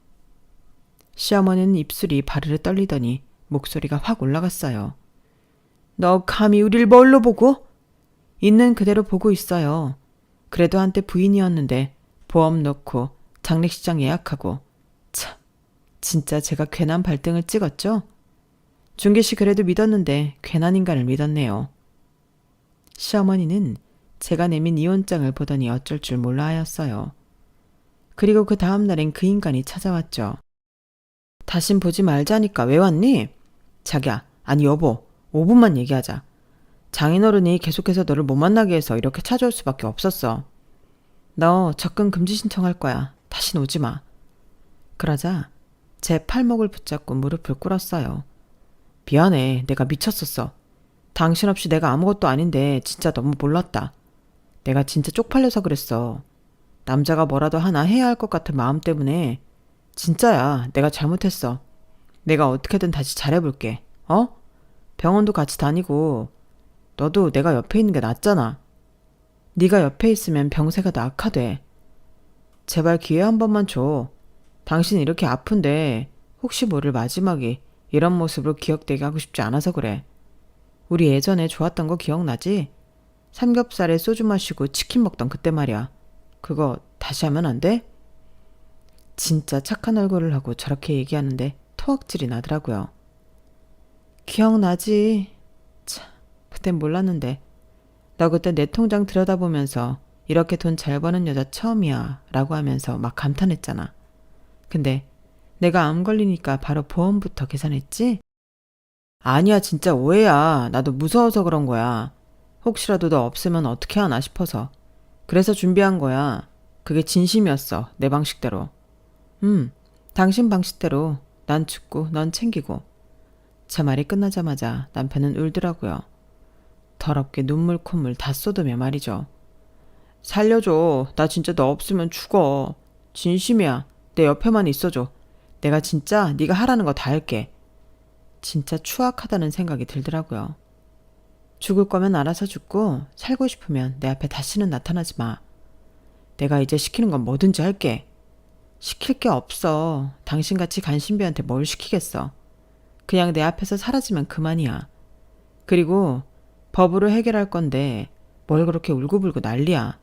시어머니는 입술이 바르르 떨리더니 목소리가 확 올라갔어요. 너 감히 우릴 뭘로 보고? 있는 그대로 보고 있어요. 그래도 한때 부인이었는데 보험 넣고 장례식장 예약하고 참 진짜 제가 괜한 발등을 찍었죠? 준기 씨 그래도 믿었는데 괜한 인간을 믿었네요. 시어머니는 제가 내민 이혼장을 보더니 어쩔 줄 몰라 하였어요. 그리고 그 다음 날엔 그 인간이 찾아왔죠. 다신 보지 말자니까 왜 왔니? 자기야, 아니 여보, 5분만 얘기하자. 장인어른이 계속해서 너를 못 만나게 해서 이렇게 찾아올 수밖에 없었어. 너 접근 금지 신청할 거야. 다신 오지 마. 그러자 제 팔목을 붙잡고 무릎을 꿇었어요. 미안해, 내가 미쳤었어. 당신 없이 내가 아무것도 아닌데 진짜 너무 몰랐다. 내가 진짜 쪽팔려서 그랬어. 남자가 뭐라도 하나 해야 할 것 같은 마음 때문에. 진짜야, 내가 잘못했어. 내가 어떻게든 다시 잘해볼게. 어? 병원도 같이 다니고 너도 내가 옆에 있는 게 낫잖아. 네가 옆에 있으면 병세가 더 악화돼. 제발 기회 한 번만 줘. 당신 이렇게 아픈데 혹시 모를 마지막이 이런 모습으로 기억되게 하고 싶지 않아서 그래. 우리 예전에 좋았던 거 기억나지? 삼겹살에 소주 마시고 치킨 먹던 그때 말이야. 그거 다시 하면 안 돼? 진짜 착한 얼굴을 하고 저렇게 얘기하는데 토악질이 나더라고요. 기억나지? 참, 그땐 몰랐는데. 너 그때 내 통장 들여다보면서 이렇게 돈 잘 버는 여자 처음이야 라고 하면서 막 감탄했잖아. 근데 내가 암 걸리니까 바로 보험부터 계산했지? 아니야, 진짜 오해야. 나도 무서워서 그런 거야. 혹시라도 너 없으면 어떻게 하나 싶어서. 그래서 준비한 거야. 그게 진심이었어, 내 방식대로. 당신 방식대로. 난 죽고 넌 챙기고. 제 말이 끝나자마자 남편은 울더라고요. 더럽게 눈물 콧물 다 쏟으며 말이죠. 살려줘. 나 진짜 너 없으면 죽어. 진심이야. 내 옆에만 있어줘. 내가 진짜 네가 하라는 거 다 할게. 진짜 추악하다는 생각이 들더라고요. 죽을 거면 알아서 죽고 살고 싶으면 내 앞에 다시는 나타나지 마. 내가 이제 시키는 건 뭐든지 할게. 시킬 게 없어. 당신같이 간신배한테 뭘 시키겠어. 그냥 내 앞에서 사라지면 그만이야. 그리고 법으로 해결할 건데 뭘 그렇게 울고불고 난리야.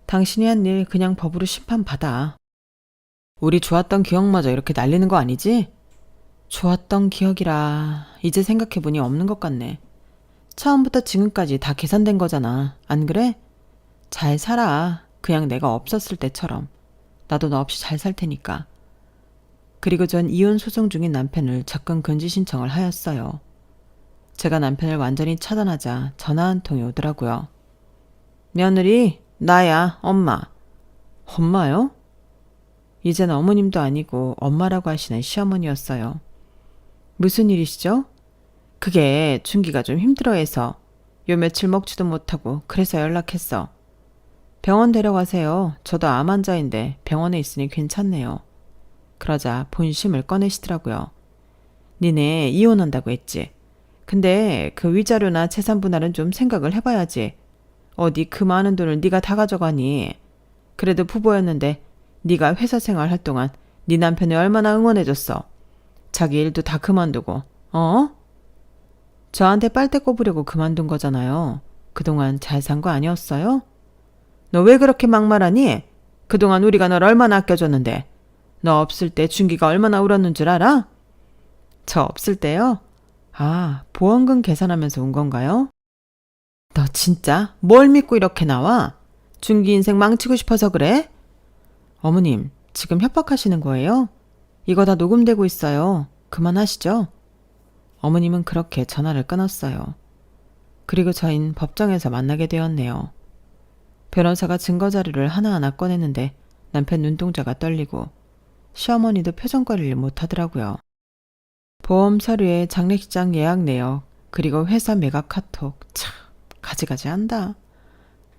당신이 한 일 그냥 법으로 심판받아. 우리 좋았던 기억마저 이렇게 날리는 거 아니지? 좋았던 기억이라 이제 생각해보니 없는 것 같네. 처음부터 지금까지 다 계산된 거잖아. 안 그래? 잘 살아. 그냥 내가 없었을 때처럼. 나도 너 없이 잘 살 테니까. 그리고 전 이혼 소송 중인 남편을 접근 금지 신청을 하였어요. 제가 남편을 완전히 차단하자 전화 한 통이 오더라고요. 며느리, 나야, 엄마. 엄마요? 이젠 어머님도 아니고 엄마라고 하시는 시어머니였어요. 무슨 일이시죠? 그게 준기가 좀 힘들어해서 요 며칠 먹지도 못하고 그래서 연락했어. 병원 데려가세요. 저도 암 환자인데 병원에 있으니 괜찮네요. 그러자 본심을 꺼내시더라고요. 니네 이혼한다고 했지. 근데 그 위자료나 재산 분할은 좀 생각을 해봐야지. 어디 그 많은 돈을 네가 다 가져가니. 그래도 부부였는데 네가 회사 생활 할 동안 네 남편이 얼마나 응원해줬어. 자기 일도 다 그만두고. 어? 저한테 빨대 꼽으려고 그만둔 거잖아요. 그동안 잘 산 거 아니었어요? 너 왜 그렇게 막말하니? 그동안 우리가 널 얼마나 아껴줬는데. 너 없을 때 준기가 얼마나 울었는 줄 알아? 저 없을 때요? 아, 보험금 계산하면서 온 건가요? 너 진짜 뭘 믿고 이렇게 나와? 준기 인생 망치고 싶어서 그래? 어머님, 지금 협박하시는 거예요? 이거 다 녹음되고 있어요. 그만하시죠. 어머님은 그렇게 전화를 끊었어요. 그리고 저흰 법정에서 만나게 되었네요. 변호사가 증거 자료를 하나하나 꺼내는데 남편 눈동자가 떨리고 시어머니도 표정 관리를 못하더라고요. 보험 서류에 장례식장 예약 내역 그리고 회사 매각 카톡 참 가지가지 한다.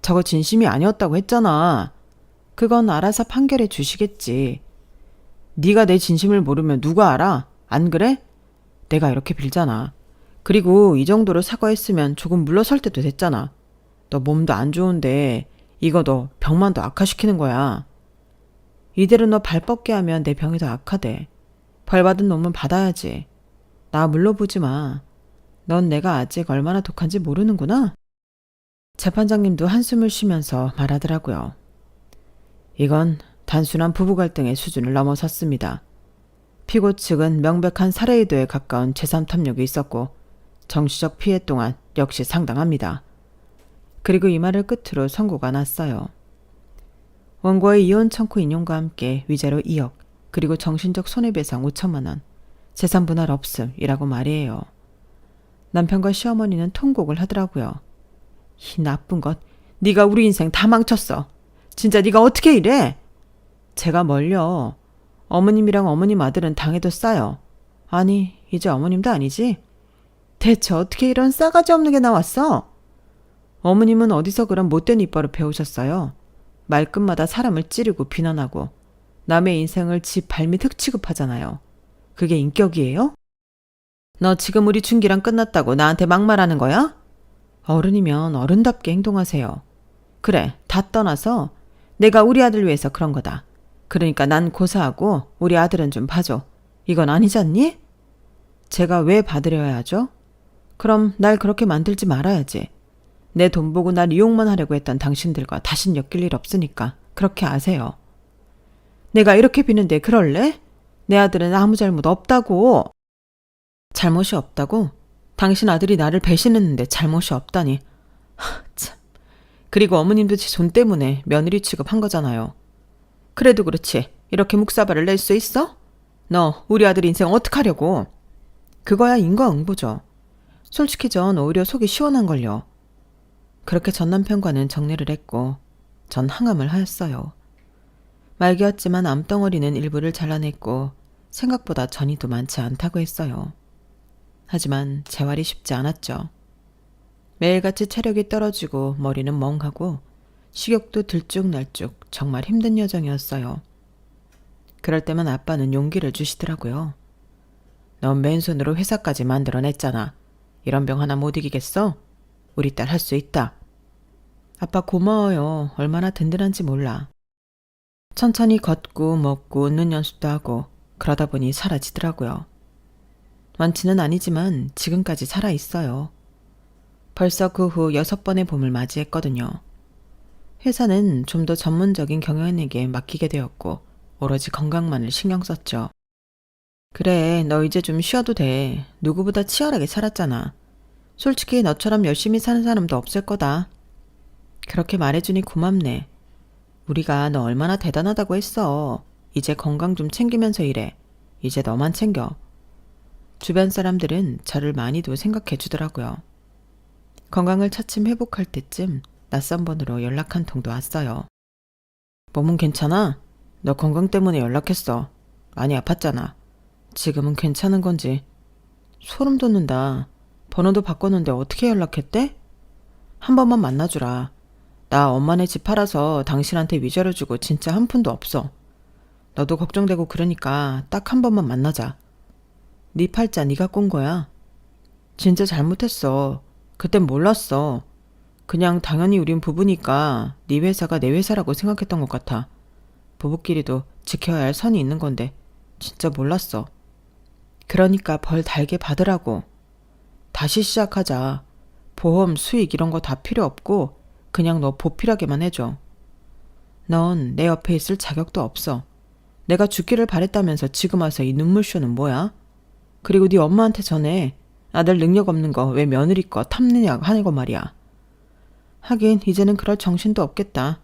저거 진심이 아니었다고 했잖아. 그건 알아서 판결해 주시겠지. 네가 내 진심을 모르면 누가 알아? 안 그래? 내가 이렇게 빌잖아. 그리고 이 정도로 사과했으면 조금 물러설 때도 됐잖아. 너 몸도 안 좋은데 이거 너 병만 더 악화시키는 거야. 이대로 너 발 뻗게 하면 내 병이 더 악화돼. 벌 받은 놈은 받아야지. 나 물러보지 마. 넌 내가 아직 얼마나 독한지 모르는구나. 재판장님도 한숨을 쉬면서 말하더라고요. 이건 단순한 부부 갈등의 수준을 넘어섰습니다. 피고 측은 명백한 살해 의도에 가까운 제3 탐욕이 있었고 정치적 피해 또한 역시 상당합니다. 그리고 이 말을 끝으로 선고가 났어요. 원고의 이혼 청구 인용과 함께 위자료 2억 그리고 정신적 손해배상 5천만 원, 재산 분할 없음이라고 말이에요. 남편과 시어머니는 통곡을 하더라고요. 이 나쁜 것, 네가 우리 인생 다 망쳤어. 진짜 네가 어떻게 이래? 제가 뭘요. 어머님이랑 어머님 아들은 당해도 싸요. 아니, 이제 어머님도 아니지? 대체 어떻게 이런 싸가지 없는 게 나왔어? 어머님은 어디서 그런 못된 입버릇 배우셨어요? 말끝마다 사람을 찌르고 비난하고 남의 인생을 지 발밑 취급하잖아요. 그게 인격이에요? 너 지금 우리 준기랑 끝났다고 나한테 막말하는 거야? 어른이면 어른답게 행동하세요. 그래, 다 떠나서 내가 우리 아들 위해서 그런 거다. 그러니까 난 고사하고 우리 아들은 좀 봐줘. 이건 아니잖니? 제가 왜 봐드려야 하죠? 그럼 날 그렇게 만들지 말아야지. 내 돈 보고 날 이용만 하려고 했던 당신들과 다신 엮일 일 없으니까 그렇게 아세요. 내가 이렇게 비는데 그럴래? 내 아들은 아무 잘못 없다고. 잘못이 없다고? 당신 아들이 나를 배신했는데 잘못이 없다니. 참. 그리고 어머님도 제 돈 때문에 며느리 취급한 거잖아요. 그래도 그렇지. 이렇게 묵사발을 낼 수 있어? 너 우리 아들 인생 어떡하려고? 그거야 인과응보죠. 솔직히 전 오히려 속이 시원한걸요. 그렇게 전 남편과는 정리를 했고 전 항암을 하였어요. 말기였지만 암덩어리는 일부를 잘라냈고 생각보다 전이도 많지 않다고 했어요. 하지만 재활이 쉽지 않았죠. 매일같이 체력이 떨어지고 머리는 멍하고 식욕도 들쭉날쭉 정말 힘든 여정이었어요. 그럴 때만 아빠는 용기를 주시더라고요. 넌 맨손으로 회사까지 만들어냈잖아. 이런 병 하나 못 이기겠어? 우리 딸 할 수 있다. 아빠 고마워요. 얼마나 든든한지 몰라. 천천히 걷고 먹고 웃는 연습도 하고 그러다 보니 사라지더라고요. 많지는 아니지만 지금까지 살아있어요. 벌써 그 후 6번의 봄을 맞이했거든요. 회사는 좀 더 전문적인 경영인에게 맡기게 되었고 오로지 건강만을 신경 썼죠. 그래, 너 이제 좀 쉬어도 돼. 누구보다 치열하게 살았잖아. 솔직히 너처럼 열심히 사는 사람도 없을 거다. 그렇게 말해주니 고맙네. 우리가 너 얼마나 대단하다고 했어. 이제 건강 좀 챙기면서 일해. 이제 너만 챙겨. 주변 사람들은 저를 많이도 생각해 주더라고요. 건강을 차츰 회복할 때쯤 낯선 번호로 연락 한 통도 왔어요. 몸은 괜찮아? 너 건강 때문에 연락했어. 많이 아팠잖아. 지금은 괜찮은 건지. 소름 돋는다. 번호도 바꿨는데 어떻게 연락했대? 한 번만 만나주라. 나 엄마네 집 팔아서 당신한테 위자료 주고 진짜 한 푼도 없어. 너도 걱정되고 그러니까 딱 한 번만 만나자. 네 팔자 네가 꼰 거야. 진짜 잘못했어. 그땐 몰랐어. 그냥 당연히 우린 부부니까 네 회사가 내 회사라고 생각했던 것 같아. 부부끼리도 지켜야 할 선이 있는 건데 진짜 몰랐어. 그러니까 벌 달게 받으라고. 다시 시작하자. 보험, 수익 이런 거 다 필요 없고 그냥 너 보필하게만 해줘. 넌 내 옆에 있을 자격도 없어. 내가 죽기를 바랬다면서 지금 와서 이 눈물쇼는 뭐야? 그리고 네 엄마한테 전해. 아들 능력 없는 거 왜 며느리 거 탐내냐 하는 거 말이야. 하긴 이제는 그럴 정신도 없겠다.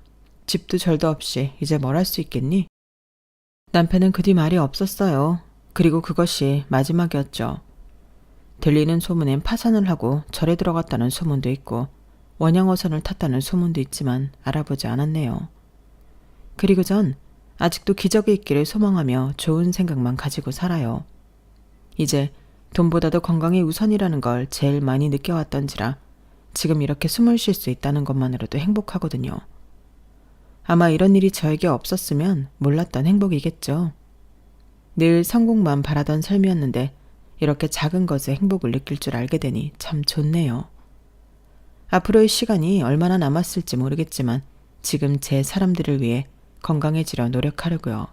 집도 절도 없이 이제 뭘 할 수 있겠니? 남편은 그 뒤 말이 없었어요. 그리고 그것이 마지막이었죠. 들리는 소문엔 파산을 하고 절에 들어갔다는 소문도 있고 원양어선을 탔다는 소문도 있지만 알아보지 않았네요. 그리고 전 아직도 기적이 있기를 소망하며 좋은 생각만 가지고 살아요. 이제 돈보다도 건강이 우선이라는 걸 제일 많이 느껴왔던지라 지금 이렇게 숨을 쉴 수 있다는 것만으로도 행복하거든요. 아마 이런 일이 저에게 없었으면 몰랐던 행복이겠죠. 늘 성공만 바라던 삶이었는데 이렇게 작은 것에 행복을 느낄 줄 알게 되니 참 좋네요. 앞으로의 시간이 얼마나 남았을지 모르겠지만 지금 제 사람들을 위해 건강해지려 노력하려고요.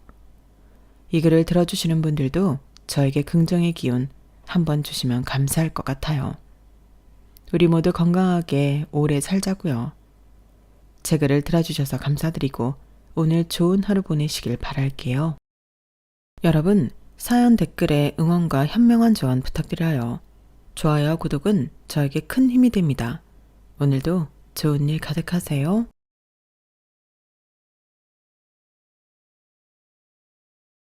이 글을 들어주시는 분들도 저에게 긍정의 기운 한번 주시면 감사할 것 같아요. 우리 모두 건강하게 오래 살자고요. 제 글을 들어주셔서 감사드리고 오늘 좋은 하루 보내시길 바랄게요. 여러분, 사연 댓글에 응원과 현명한 조언 부탁드려요. 좋아요와 구독은 저에게 큰 힘이 됩니다. 오늘도 좋은 일 가득하세요.